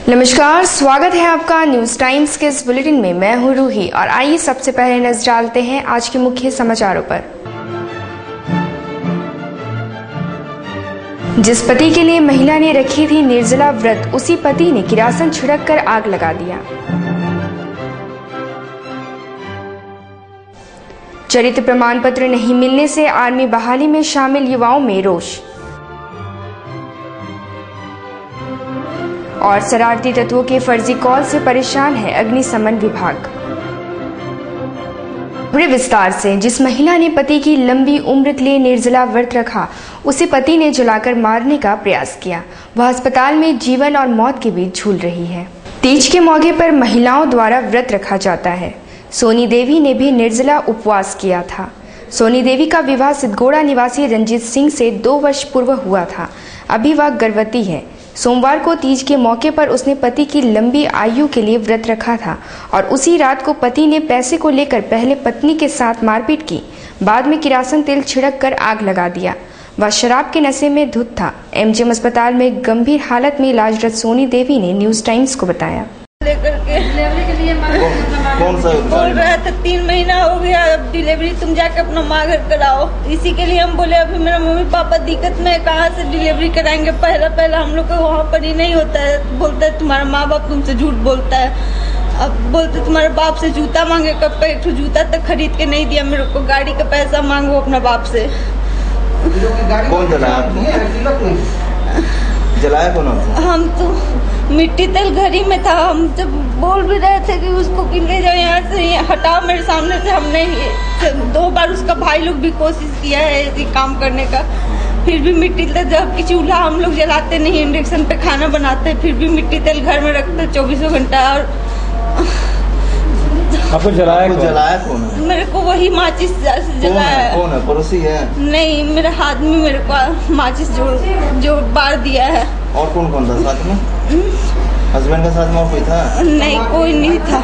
नमस्कार, स्वागत है आपका न्यूज टाइम्स के इस बुलेटिन में। मैं हूं रूही और आइए सबसे पहले नजर डालते हैं आज के मुख्य समाचारों पर। जिस पति के लिए महिला ने रखी थी निर्जला व्रत, उसी पति ने किरासन छिड़क कर आग लगा दिया। चरित्र प्रमाण पत्र नहीं मिलने से आर्मी बहाली में शामिल युवाओं में रोष। और शरारती तत्वों के फर्जी कॉल से परेशान है अग्निशमन विभाग। बड़े विस्तार से, जिस महिला ने पति की लंबी उम्र के लिए निर्जला व्रत रखा, उसे पति ने जलाकर मारने का प्रयास किया। वह अस्पताल में जीवन और मौत के बीच झूल रही है। तीज के मौके पर महिलाओं द्वारा व्रत रखा जाता है। सोनी देवी ने भी निर्जला उपवास किया था। सोनी देवी का विवाह सिद्धगोड़ा निवासी रंजीत सिंह से 2 वर्ष पूर्व हुआ था। अभी वह गर्भवती है। सोमवार को तीज के मौके पर उसने पति की लंबी आयु के लिए व्रत रखा था और उसी रात को पति ने पैसे को लेकर पहले पत्नी के साथ मारपीट की, बाद में किरासन तेल छिड़क कर आग लगा दिया। वह शराब के नशे में धुत था। एमजीएम अस्पताल में गंभीर हालत में इलाजरत सोनी देवी ने न्यूज टाइम्स को बताया। लेकर के डिलीवरी के लिए कौन सा बोल रहा था 3 महीना हो गया, अब डिलीवरी तुम जाके अपना माँ घर कराओ। इसी के लिए हम बोले अभी मेरा मम्मी पापा दिक्कत में, कहाँ से डिलीवरी कराएंगे। पहला हम लोग को वहाँ पर ही नहीं होता है। बोलता है तुम्हारा माँ बाप तुमसे झूठ बोलता है। अब बोलते तुम्हारे बाप से जूता मांगे, कब का एक जूता तक खरीद के नहीं दिया मेरे को। गाड़ी का पैसा मांगो अपना बाप से। कौन जलाया कौन? हम तो मिट्टी तेल घर ही में था। हम जब बोल भी रहे थे कि उसको कि ले जाओ यहाँ से, हटाओ मेरे सामने से। हमने 2 बार उसका भाई लोग भी कोशिश किया है ये काम करने का, फिर भी मिट्टी तेल, जबकि चूल्हा हम लोग जलाते नहीं, इंडक्शन पे खाना बनाते, फिर भी मिट्टी तेल घर में रखते 24 घंटा। और आपको जलाया कौन है? मेरे को वही माचिस जलाया। कौन है? पड़ोसी है? नहीं, मेरा हाथ में मेरे को माचिस जो बार दिया है। और कौन कौन था साथ में? हस्बैंड के साथ में और कोई था? नहीं, कोई नहीं था।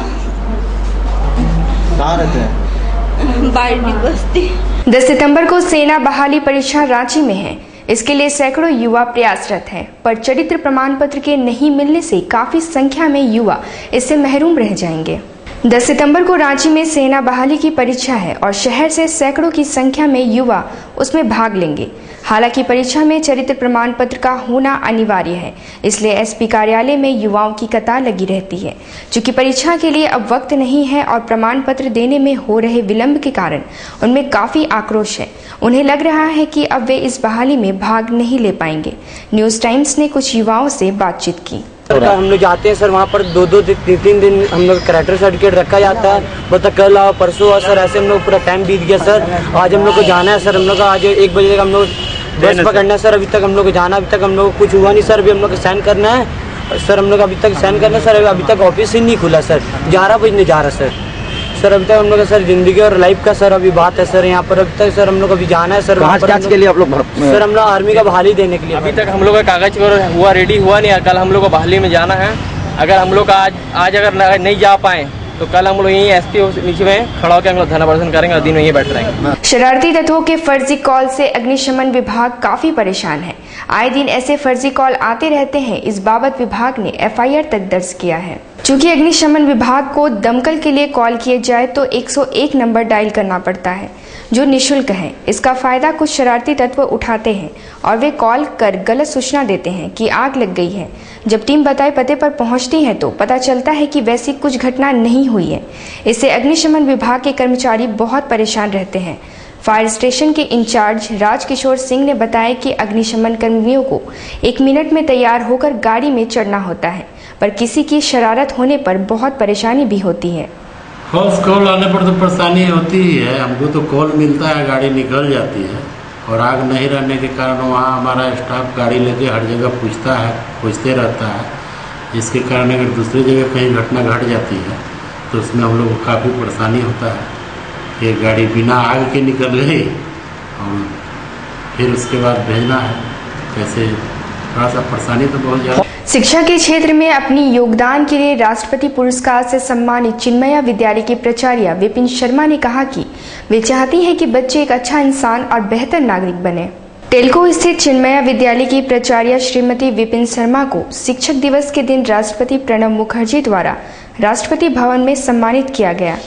कहाँ रहते हैं? बारडी बस्ती। 10 सितंबर को सेना बहाली परीक्षा रांची में है। इसके लिए सैकड़ों युवा प्रयासरत हैं, पर चरित्र प्रमाण पत्र के नहीं मिलने से काफी संख्या में युवा इससे महरूम रह जाएंगे। 10 सितंबर को रांची में सेना बहाली की परीक्षा है और शहर से सैकड़ों की संख्या में युवा उसमें भाग लेंगे। हालांकि परीक्षा में चरित्र प्रमाण पत्र का होना अनिवार्य है, इसलिए एसपी कार्यालय में युवाओं की कतार लगी रहती है। चूंकि परीक्षा के लिए अब वक्त नहीं है और प्रमाण पत्र देने में हो रहे विलंब के कारण उनमें काफी आक्रोश है। उन्हें लग रहा है कि अब वे इस बहाली में भाग नहीं ले पाएंगे। न्यूज टाइम्स ने कुछ युवाओं से बातचीत की। हम लोग जाते हैं सर, वहाँ पर 2-3 दिन हम लोग कैरेक्टर सर्टिफिकेट रखा जाता है। बता कल आओ परसों आओ सर, ऐसे हम लोग पूरा टाइम बीत गया सर। आज हम लोग को जाना है सर। हम लोग आज 1 बजे तक हम लोग बस पकड़ना है सर। अभी तक हम लोग को जाना, अभी तक हम लोग कुछ हुआ नहीं सर। अभी हम लोग को साइन करना है सर। हम लोग अभी तक साइन करना है सर। अभी तक ऑफिस ही नहीं खुला सर। 11 बजने जा रहा सर। अभी तक हम लोग सर जिंदगी और लाइफ का सर अभी बात है सर। यहाँ पर अभी तक सर हम लोग अभी जाना है सर। के लिए आप लोग सर हम लोग आर्मी का बहाली देने के लिए। अभी तक हम लोग का कागज हुआ रेडी हुआ नहीं है। कल हम लोग को बहाली में जाना है। अगर हम लोग आज अगर नहीं जा पाए तो कल हम लोग यहीं एसपी नीचे में खड़ा होकर हम लोग धरना प्रदर्शन करेंगे और दिन में यहीं बैठ रहेंगे। शरारती तत्वों के फर्जी कॉल से अग्निशमन विभाग काफी परेशान है। आए दिन ऐसे फर्जी कॉल आते रहते हैं। इस बाबत विभाग ने FIR तक दर्ज किया है। चूंकि अग्निशमन विभाग को दमकल के लिए कॉल किए जाए तो 101 नंबर डायल करना पड़ता है, जो निःशुल्क है। इसका फायदा कुछ शरारती तत्व उठाते हैं और वे कॉल कर गलत सूचना देते हैं कि आग लग गई है। जब टीम बताए पते पर पहुंचती है तो पता चलता है कि वैसी कुछ घटना नहीं हुई है। इससे अग्निशमन विभाग के कर्मचारी बहुत परेशान रहते हैं। फायर स्टेशन के इंचार्ज राजकिशोर सिंह ने बताया कि अग्निशमन कर्मियों को 1 मिनट में तैयार होकर गाड़ी में चढ़ना होता है, पर किसी की शरारत होने पर बहुत परेशानी भी होती है। फॉल्स कॉल आने पर तो परेशानी होती ही है। हमको तो कॉल मिलता है, गाड़ी निकल जाती है और आग नहीं रहने के कारण वहाँ हमारा स्टाफ गाड़ी लेके हर जगह पूछते रहता है। जिसके कारण अगर दूसरी जगह कहीं घटना घट जाती है तो उसमें हम लोग को काफ़ी परेशानी होता है कि गाड़ी बिना आग के निकल गई और फिर उसके बाद भेजना है कैसे, थोड़ा सा परेशानी तो बहुत ज़्यादा। शिक्षा के क्षेत्र में अपनी योगदान के लिए राष्ट्रपति पुरस्कार से सम्मानित चिन्मया विद्यालय की प्राचार्य विपिन शर्मा ने कहा कि वे चाहती हैं कि बच्चे एक अच्छा इंसान और बेहतर नागरिक बने। टेल्को स्थित चिन्मया विद्यालय की प्राचार्य श्रीमती विपिन शर्मा को शिक्षक दिवस के दिन राष्ट्रपति प्रणब मुखर्जी द्वारा राष्ट्रपति भवन में सम्मानित किया गया।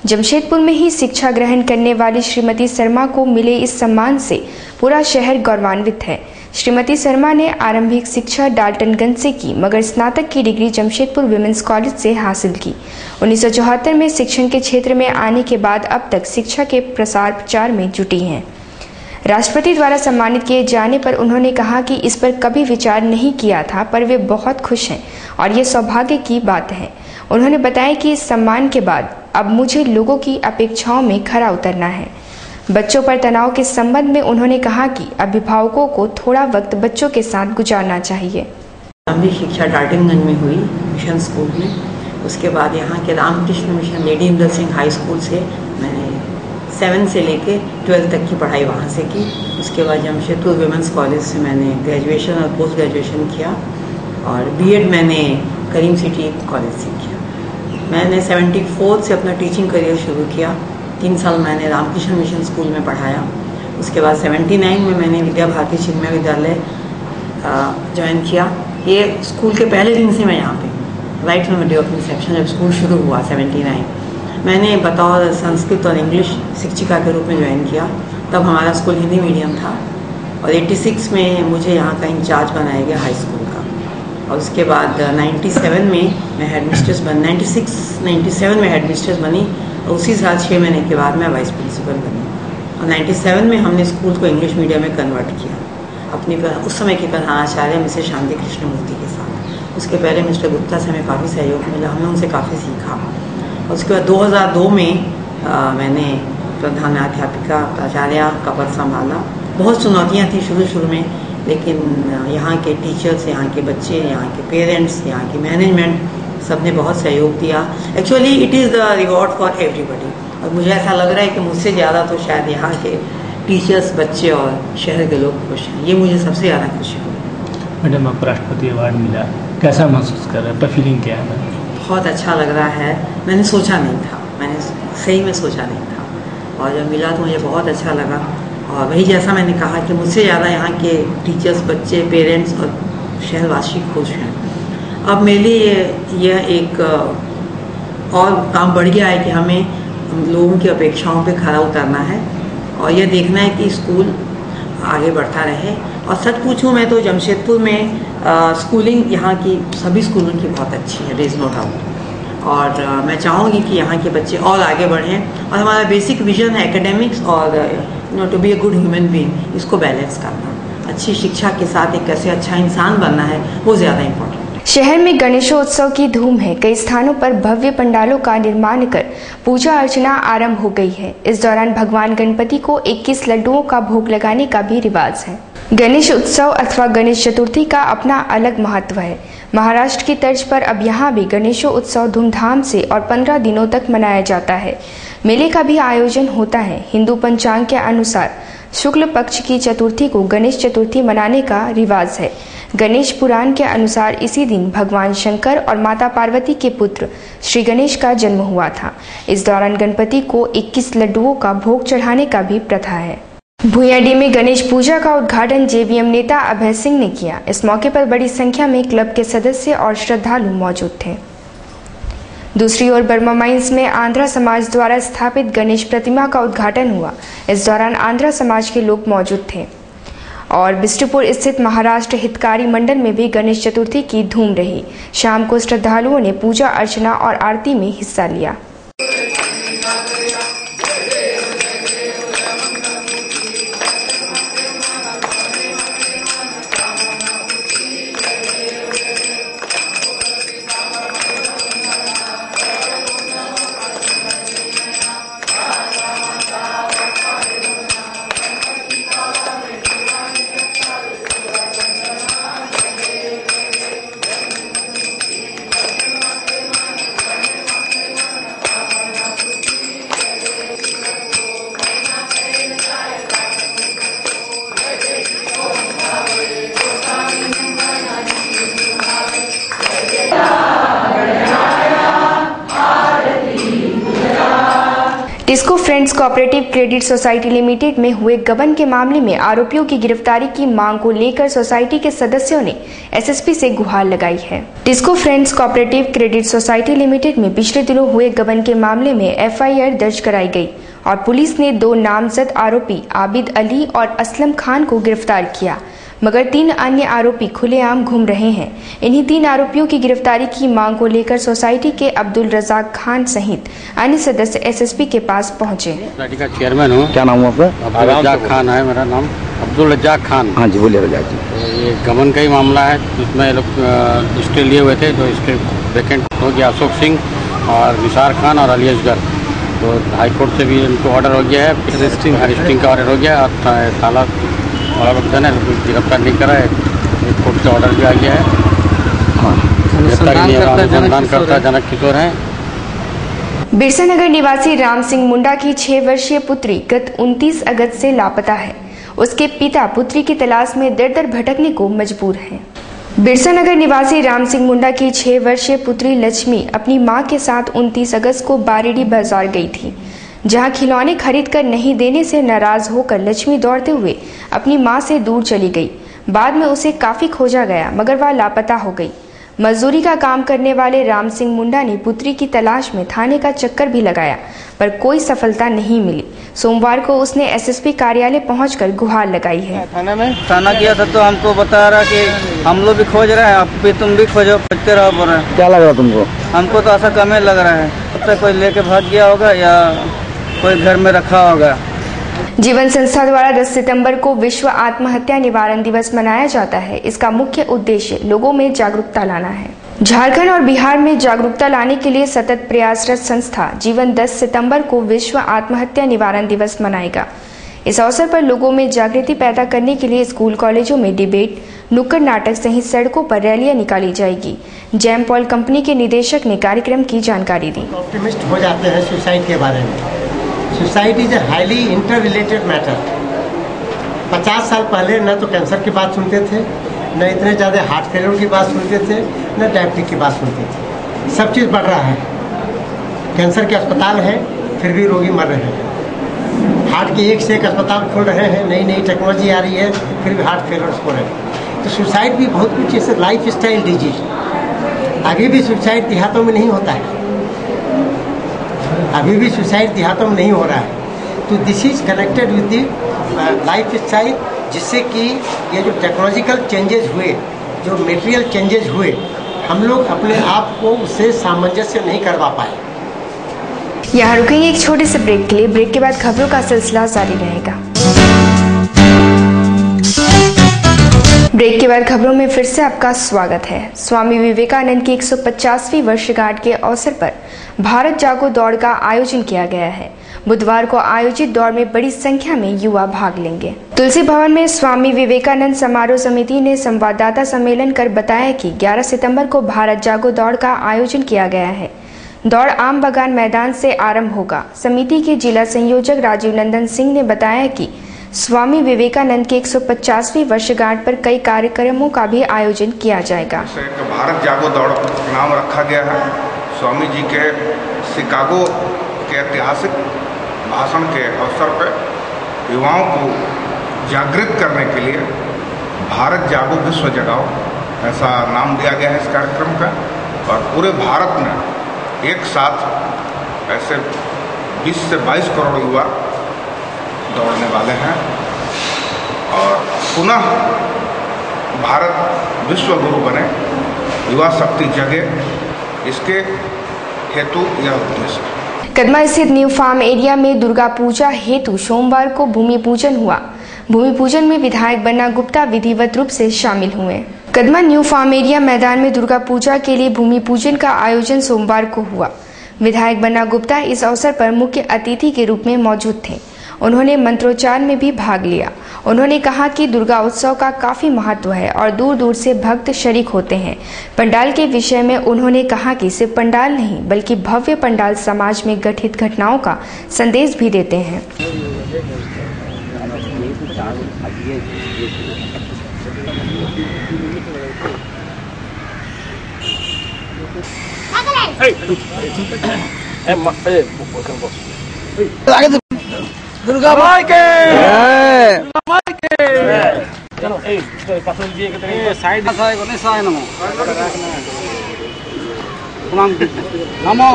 जमशेदपुर में ही शिक्षा ग्रहण करने वाली श्रीमती शर्मा को मिले इस सम्मान से पूरा शहर गौरवान्वित है। श्रीमती शर्मा ने आरंभिक शिक्षा डाल्टनगंज से की, मगर स्नातक की डिग्री जमशेदपुर विमेंस कॉलेज से हासिल की। 1974 में शिक्षण के क्षेत्र में आने के बाद अब तक शिक्षा के प्रसार प्रचार में जुटी हैं। राष्ट्रपति द्वारा सम्मानित किए जाने पर उन्होंने कहा कि इस पर कभी विचार नहीं किया था, पर वे बहुत खुश हैं और ये सौभाग्य की बात है। उन्होंने बताया कि इस सम्मान के बाद अब मुझे लोगों की अपेक्षाओं में खरा उतरना है। बच्चों पर तनाव के संबंध में उन्होंने कहा कि अभिभावकों को थोड़ा वक्त बच्चों के साथ गुजारना चाहिए। प्रारंभिक शिक्षा डाल्टनगंज में हुई मिशन स्कूल में। उसके बाद यहाँ के Ramakrishna mission lady Inder Singh high school से मैंने 7 से लेके 12 तक की पढ़ाई वहाँ से की। उसके बाद जमशेदपुर विमेंस कॉलेज से मैंने ग्रेजुएशन और पोस्ट ग्रेजुएशन किया और बीएड मैंने करीम सिटी कॉलेज से किया। मैंने 74 से अपना टीचिंग करियर शुरू किया। 3 साल मैंने रामकृष्ण मिशन स्कूल में पढ़ाया। उसके बाद 79 में मैंने विद्या भारती चिन्मया विद्यालय ज्वाइन किया। ये स्कूल के पहले दिन से मैं यहाँ पे right from the day of Inception, जब स्कूल शुरू हुआ 79, मैंने बतौर संस्कृत और इंग्लिश शिक्षिका के रूप में ज्वाइन किया। तब हमारा स्कूल हिंदी मीडियम था और 86 में मुझे यहाँ का इंचार्ज बनाया गया हाई स्कूल का। और उसके बाद 97 में मैं हेडमिस्ट्रेस 97 में हेडमिस्ट्रेस बनी और उसी साल 6 महीने के बाद मैं वाइस प्रिंसिपल बनी। और 97 में हमने स्कूल को इंग्लिश मीडियम में कन्वर्ट किया अपनी उस समय के प्रधानाचार्य मिसेस शांति कृष्णमूर्ति के साथ। उसके पहले मिस्टर गुप्ता से हमें काफ़ी सहयोग मिला, हमने उनसे काफ़ी सीखा। और उसके बाद 2002 में मैंने प्रधानाध्यापिका प्राचार्य का पद संभाला। बहुत चुनौतियाँ थी शुरू में, लेकिन यहाँ के टीचर्स, यहाँ के बच्चे, यहाँ के पेरेंट्स, यहाँ की मैनेजमेंट सब ने बहुत सहयोग दिया। Actually it is the reward for everybody. और मुझे ऐसा लग रहा है कि मुझसे ज़्यादा तो शायद यहाँ के टीचर्स, बच्चे और शहर के लोग खुश हैं। ये मुझे सबसे ज़्यादा खुशी हुई। मैडम, आपको राष्ट्रपति अवार्ड मिला, कैसा महसूस कर रहे हैं? आपका फीलिंग क्या है? बहुत अच्छा लग रहा है। मैंने सोचा नहीं था, मैंने सही में सोचा नहीं था, और जब मिला तो मुझे बहुत अच्छा लगा। और वही जैसा मैंने कहा कि मुझसे ज़्यादा यहाँ के टीचर्स, बच्चे, पेरेंट्स और शहरवासी खुश हैं। अब मेरे लिए यह एक और काम बढ़ गया है कि हमें लोगों की अपेक्षाओं पे खरा उतरना है और यह देखना है कि स्कूल आगे बढ़ता रहे। और सच पूछूं मैं तो जमशेदपुर में स्कूलिंग यहाँ की सभी स्कूलों की बहुत अच्छी है, देयर इज़ नो डाउट। और मैं चाहूँगी कि यहाँ के बच्चे और आगे बढ़ें। और हमारा बेसिक विजन है एकेडमिक्स और to be a good human being, इसको बैलेंस करना। अच्छी शिक्षा के साथ एक कैसे अच्छा इंसान बनना है, वो ज़्यादा इम्पोर्टेंट। शहर में गणेशोत्सव की धूम है। कई स्थानों पर भव्य पंडालों का निर्माण कर पूजा अर्चना आरंभ हो गई है। इस दौरान भगवान गणपति को 21 लड्डुओं का भोग लगाने का भी रिवाज है। गणेश उत्सव अथवा गणेश चतुर्थी का अपना अलग महत्व है। महाराष्ट्र की तर्ज पर अब यहाँ भी गणेशो उत्सव धूमधाम से और 15 दिनों तक मनाया जाता है। मेले का भी आयोजन होता है। हिंदू पंचांग के अनुसार शुक्ल पक्ष की चतुर्थी को गणेश चतुर्थी मनाने का रिवाज है। गणेश पुराण के अनुसार इसी दिन भगवान शंकर और माता पार्वती के पुत्र श्री गणेश का जन्म हुआ था। इस दौरान गणपति को 21 लड्डुओं का भोग चढ़ाने का भी प्रथा है। भूयाडी में गणेश पूजा का उद्घाटन जेवीएम नेता अभय सिंह ने किया। इस मौके पर बड़ी संख्या में क्लब के सदस्य और श्रद्धालु मौजूद थे। दूसरी ओर बर्मा माइंस में आंध्रा समाज द्वारा स्थापित गणेश प्रतिमा का उद्घाटन हुआ। इस दौरान आंध्रा समाज के लोग मौजूद थे। और बिष्टुपुर स्थित महाराष्ट्र हितकारी मंडल में भी गणेश चतुर्थी की धूम रही। शाम को श्रद्धालुओं ने पूजा अर्चना और आरती में हिस्सा लिया। TISCO friends cooperative credit society limited में हुए गबन के मामले में आरोपियों की गिरफ्तारी की मांग को लेकर सोसाइटी के सदस्यों ने एसएसपी से गुहार लगाई है। TISCO friends cooperative credit society limited में पिछले दिनों हुए गबन के मामले में एफआईआर दर्ज कराई गई और पुलिस ने 2 नामजद आरोपी आबिद अली और असलम खान को गिरफ्तार किया, मगर 3 अन्य आरोपी खुलेआम घूम रहे हैं। इन्हीं 3 आरोपियों की गिरफ्तारी की मांग को लेकर सोसाइटी के अब्दुल रजाक खान सहित अन्य सदस्य एसएसपी के पास पहुंचे। सोसाइटी का चेयरमैन हूँ। क्या नाम है आपका? अब्दुल रजाक खान है मेरा नाम, अब्दुल रजाक खान। हाँ जी, बोलिए रजाक जी। ये गबन का ही मामला है जिसमें लोग स्टे लिए हुए थे, तो स्टे वैकेंट हो गया अशोक सिंह और निसार खान और अली असगर। तो हाईकोर्ट से भी इनको ऑर्डर हो गया है, अरेस्टिंग का ऑर्डर हो गया और ताला है, गिरफ्तार नहीं करा है, कोर्ट से ऑर्डर भी आ गया है। अनुसंधानकर्ता जनक किशोर हैं। बिरसा नगर निवासी राम सिंह मुंडा की 6 वर्षीय पुत्री गत 29 अगस्त से लापता है। उसके पिता पुत्री की तलाश में दर-दर भटकने को मजबूर हैं। बिरसा नगर निवासी राम सिंह मुंडा की 6 वर्षीय पुत्री लक्ष्मी अपनी मां के साथ 29 अगस्त को बारेडी बाजार गई थी, जहां खिलौने खरीद कर नहीं देने से नाराज होकर लक्ष्मी दौड़ते हुए अपनी मां से दूर चली गई। बाद में उसे काफी खोजा गया मगर वह लापता हो गई। मजदूरी का काम करने वाले राम सिंह मुंडा ने पुत्री की तलाश में थाने का चक्कर भी लगाया पर कोई सफलता नहीं मिली। सोमवार को उसने एसएसपी कार्यालय पहुंचकर गुहार लगाई है। थाने में थाना किया था तो हमको बता रहा कि हम लोग भी खोज रहे हैं, आप भी तुम भी खोजो, खोजते रहो बोल रहे हैं। क्या लग रहा तुमको? हमको तो ऐसा कम लग रहा है, अब तक कोई लेके भाग गया होगा या कोई घर में रखा होगा। जीवन संस्था द्वारा 10 सितंबर को विश्व आत्महत्या निवारण दिवस मनाया जाता है। इसका मुख्य उद्देश्य लोगों में जागरूकता लाना है। झारखंड और बिहार में जागरूकता लाने के लिए सतत प्रयासरत संस्था जीवन 10 सितंबर को विश्व आत्महत्या निवारण दिवस मनाएगा। इस अवसर पर लोगों में जागृति पैदा करने के लिए स्कूल कॉलेजों में डिबेट, नुक्कड़ नाटक सहित सड़कों पर रैलियां निकाली जाएगी। जैम पॉल कंपनी के निदेशक ने कार्यक्रम की जानकारी दी। ऑप्टिमिस्ट हो जाते हैं सुसाइड के बारे में। Suicide is a highly inter related matter. 50 साल पहले न तो कैंसर की बात सुनते थे, न इतने ज़्यादा हार्ट फेलियर की बात सुनते थे, न डायबिटीज की बात सुनते थे। सब चीज़ बढ़ रहा है। कैंसर के अस्पताल हैं फिर भी रोगी मर रहे हैं। हार्ट के एक से एक अस्पताल खोल रहे हैं, नई नई टेक्नोलॉजी आ रही है, फिर भी हार्ट फेलियर हो रहे हैं। तो सुसाइड भी बहुत कुछ ऐसे लाइफ स्टाइल डिजीज। अभी भी सुसाइड देहातों में नहीं होता है, अभी भी सुसाइड देहातों में नहीं हो रहा है। तो this is connected with the life style, जिससे कि ये जो टेक्नोलॉजिकल चेंजेस हुए, जो मटेरियल चेंजेस हुए, हम लोग अपने आप को उससे सामंजस्य नहीं करवा पाए। यहाँ रुकेंगे एक छोटे से ब्रेक के लिए। ब्रेक के बाद खबरों का सिलसिला जारी रहेगा। ब्रेक के बाद खबरों में फिर से आपका स्वागत है। स्वामी विवेकानंद की 150वीं वर्षगांठ के अवसर पर भारत जागो दौड़ का आयोजन किया गया है। बुधवार को आयोजित दौड़ में बड़ी संख्या में युवा भाग लेंगे। तुलसी भवन में स्वामी विवेकानंद समारोह समिति ने संवाददाता सम्मेलन कर बताया कि 11 सितंबर को भारत जागो दौड़ का आयोजन किया गया है। दौड़ आम बागान मैदान से आरंभ होगा। समिति के जिला संयोजक राजीव नंदन सिंह ने बताया कि स्वामी विवेकानंद की 150वीं वर्षगांठ पर कई कार्यक्रमों का भी आयोजन किया जाएगा। भारत जागो दौड़ नाम रखा गया है। स्वामी जी के शिकागो के ऐतिहासिक भाषण के अवसर पर युवाओं को जागृत करने के लिए भारत जागो विश्व जगाओ ऐसा नाम दिया गया है इस कार्यक्रम का। और पूरे भारत में एक साथ ऐसे 20 से 22 करोड़ युवा दौड़ने वाले हैं और पुनः भारत विश्व गुरु बने, युवा शक्ति जगे, इसके हेतु यह उद्देश्य। कदमा स्थित न्यू फार्म एरिया में दुर्गा पूजा हेतु सोमवार को भूमि पूजन हुआ। भूमि पूजन में विधायक बन्ना गुप्ता विधिवत रूप से शामिल हुए। कदमा न्यू फार्म एरिया मैदान में दुर्गा पूजा के लिए भूमि पूजन का आयोजन सोमवार को हुआ। विधायक बन्ना गुप्ता इस अवसर पर मुख्य अतिथि के रूप में मौजूद थे। उन्होंने मंत्रोच्चार में भी भाग लिया। उन्होंने कहा कि दुर्गा उत्सव का काफी महत्व है और दूर दूर से भक्त शरीक होते हैं। पंडाल के विषय में उन्होंने कहा कि सिर्फ पंडाल नहीं बल्कि भव्य पंडाल समाज में घटित घटनाओं का संदेश भी देते हैं। दुर्गा माई के चलो साइड गणेशाय नमो नमो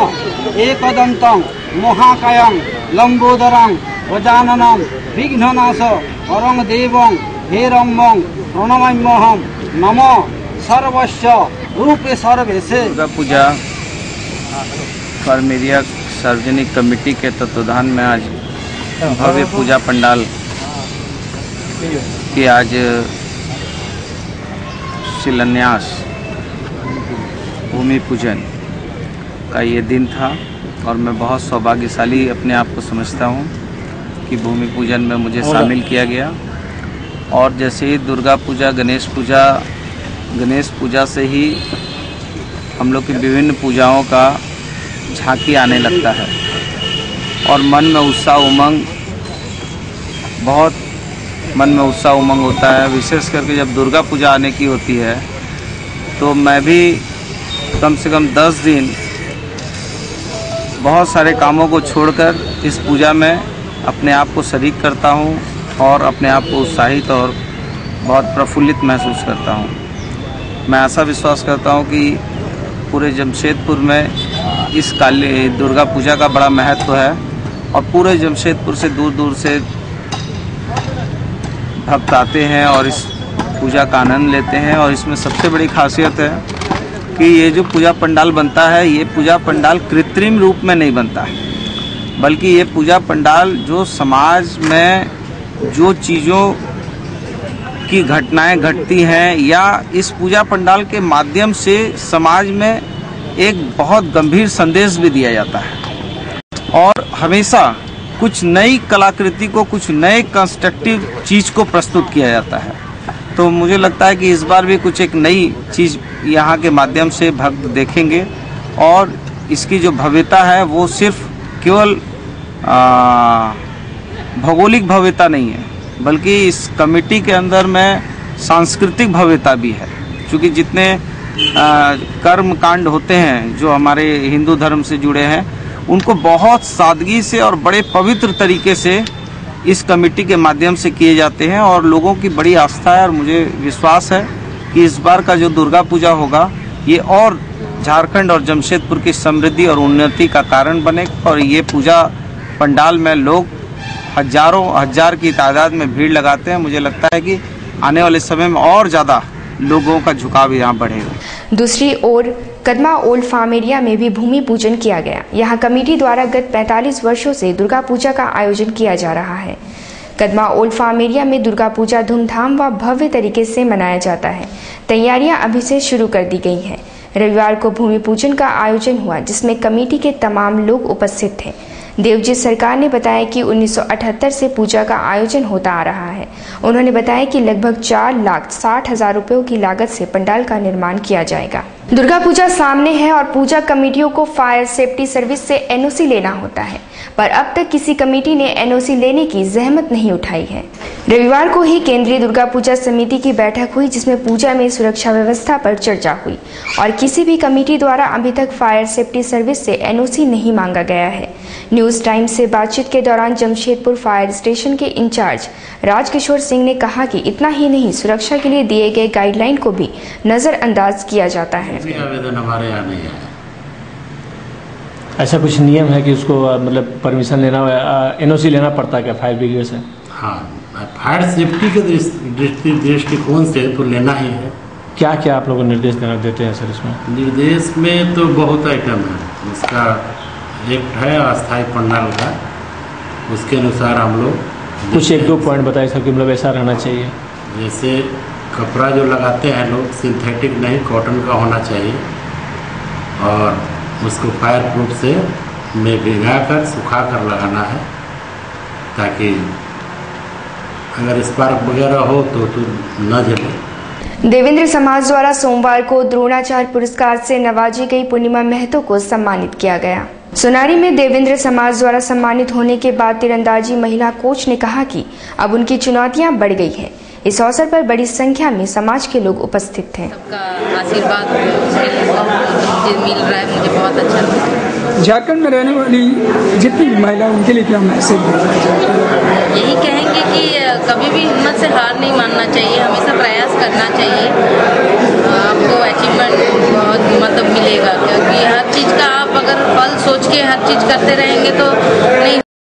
एकदन्तं महाकायं लंबोदरं गजाननं विघ्ननाश वरं देवं हेरम्बं प्रणमाम्यहं नमो सर्वस्य रूपे सर्वेशे। दुर्गा पूजा फार्मेरिया सार्वजनिक कमेटी के तत्वाधान में आज भव्य पूजा पंडाल की आज शिलान्यास भूमि पूजन का ये दिन था और मैं बहुत सौभाग्यशाली अपने आप को समझता हूँ कि भूमि पूजन में मुझे शामिल किया गया। और जैसे ही दुर्गा पूजा गणेश पूजा से ही हम लोग की विभिन्न पूजाओं का झांकी आने लगता है और मन में उत्साह उमंग होता है। विशेष करके जब दुर्गा पूजा आने की होती है तो मैं भी कम से कम 10 दिन बहुत सारे कामों को छोड़कर इस पूजा में अपने आप को शरीक करता हूँ और अपने आप को उत्साहित और बहुत प्रफुल्लित महसूस करता हूँ। मैं ऐसा विश्वास करता हूँ कि पूरे जमशेदपुर में इस काली दुर्गा पूजा का बड़ा महत्व है और पूरे जमशेदपुर से दूर दूर से भक्त आते हैं और इस पूजा का आनंद लेते हैं। और इसमें सबसे बड़ी खासियत है कि ये जो पूजा पंडाल बनता है ये पूजा पंडाल कृत्रिम रूप में नहीं बनता है, बल्कि ये पूजा पंडाल जो समाज में जो चीज़ों की घटनाएं घटती हैं या इस पूजा पंडाल के माध्यम से समाज में एक बहुत गंभीर संदेश भी दिया जाता है और हमेशा कुछ नई कलाकृति को, कुछ नए कंस्ट्रक्टिव चीज़ को प्रस्तुत किया जाता है। तो मुझे लगता है कि इस बार भी कुछ एक नई चीज़ यहाँ के माध्यम से भक्त देखेंगे और इसकी जो भव्यता है वो सिर्फ केवल भौगोलिक भव्यता नहीं है, बल्कि इस कमेटी के अंदर में सांस्कृतिक भव्यता भी है। क्योंकि जितने कर्म कांड होते हैं जो हमारे हिंदू धर्म से जुड़े हैं उनको बहुत सादगी से और बड़े पवित्र तरीके से इस कमेटी के माध्यम से किए जाते हैं और लोगों की बड़ी आस्था है। और मुझे विश्वास है कि इस बार का जो दुर्गा पूजा होगा ये और झारखंड और जमशेदपुर की समृद्धि और उन्नति का कारण बने और ये पूजा पंडाल में लोग हजार की तादाद में भीड़ लगाते हैं। मुझे लगता है कि आने वाले समय में और ज़्यादा लोगों का झुकाव यहाँ बढ़ेगा। दूसरी ओर कदमा ओल्ड फार्म एरिया में भी भूमि पूजन किया गया। यहाँ कमेटी द्वारा गत 45 वर्षों से दुर्गा पूजा का आयोजन किया जा रहा है। कदमा ओल्ड फार्म एरिया में दुर्गा पूजा धूमधाम व भव्य तरीके से मनाया जाता है। तैयारियां अभी से शुरू कर दी गई हैं। रविवार को भूमि पूजन का आयोजन हुआ जिसमें कमेटी के तमाम लोग उपस्थित थे। देवजीत सरकार ने बताया कि 1978 से पूजा का आयोजन होता आ रहा है। उन्होंने बताया कि लगभग 4,60,000 रुपयों की लागत से पंडाल का निर्माण किया जाएगा। दुर्गा पूजा सामने है और पूजा कमेटियों को फायर सेफ्टी सर्विस से एनओसी लेना होता है, पर अब तक किसी कमेटी ने एनओसी लेने की जहमत नहीं उठाई है। रविवार को ही केंद्रीय दुर्गा पूजा समिति की बैठक हुई जिसमें पूजा में सुरक्षा व्यवस्था पर चर्चा हुई और किसी भी कमेटी द्वारा अभी तक फायर सेफ्टी सर्विस से एनओसी नहीं मांगा गया है। न्यूज टाइम से बातचीत के दौरान जमशेदपुर फायर स्टेशन के इंचार्ज राजकिशोर सिंह ने कहा कि इतना ही नहीं, सुरक्षा के लिए दिए गए गाइडलाइन को भी नजरअंदाज किया जाता है। आवेदन हमारे यहाँ नहीं है। ऐसा कुछ नियम है कि उसको मतलब परमिशन लेना, एनओसी लेना पड़ता है क्या फायर ब्रिगेड से? हाँ, फायर सेफ्टी के दृष्टिकोण से तो लेना ही है। क्या क्या आप लोगों को निर्देश देते हैं सर इसमें? निर्देश में तो बहुत आइटम है। इसका एक्ट है अस्थायी पंडाल का, उसके अनुसार हम लोग कुछ 1-2 पॉइंट बताइए सर कि मतलब ऐसा रहना चाहिए। जैसे कपड़ा जो लगाते हैं लोग सिंथेटिक नहीं, कॉटन का होना चाहिए और उसको फायर प्रूफ से में भिगा कर सुखा कर लगाना है ताकि अगर स्पार्क वगैरह हो तो न जले। देवेंद्र समाज द्वारा सोमवार को द्रोणाचार्य पुरस्कार से नवाजी गई पूर्णिमा महतो को सम्मानित किया गया। सोनारी में देवेंद्र समाज द्वारा सम्मानित होने के बाद तीरंदाजी महिला कोच ने कहा कि अब उनकी चुनौतियां बढ़ गई हैं। इस अवसर पर बड़ी संख्या में समाज के लोग उपस्थित थे। आशीर्वाद मिल रहा है, मुझे बहुत अच्छा लगता है। झारखंड में रहने वाली जितनी भी महिला उनके लिए क्या मैसेज देना चाहते हैं? यही कहेंगे कि कभी भी हिम्मत से हार नहीं मानना चाहिए, हमेशा प्रयास करना चाहिए, आपको अचीवमेंट बहुत मतलब मिलेगा, क्योंकि हर चीज़ का आप अगर फल सोच के हर चीज़ करते रहेंगे तो नहीं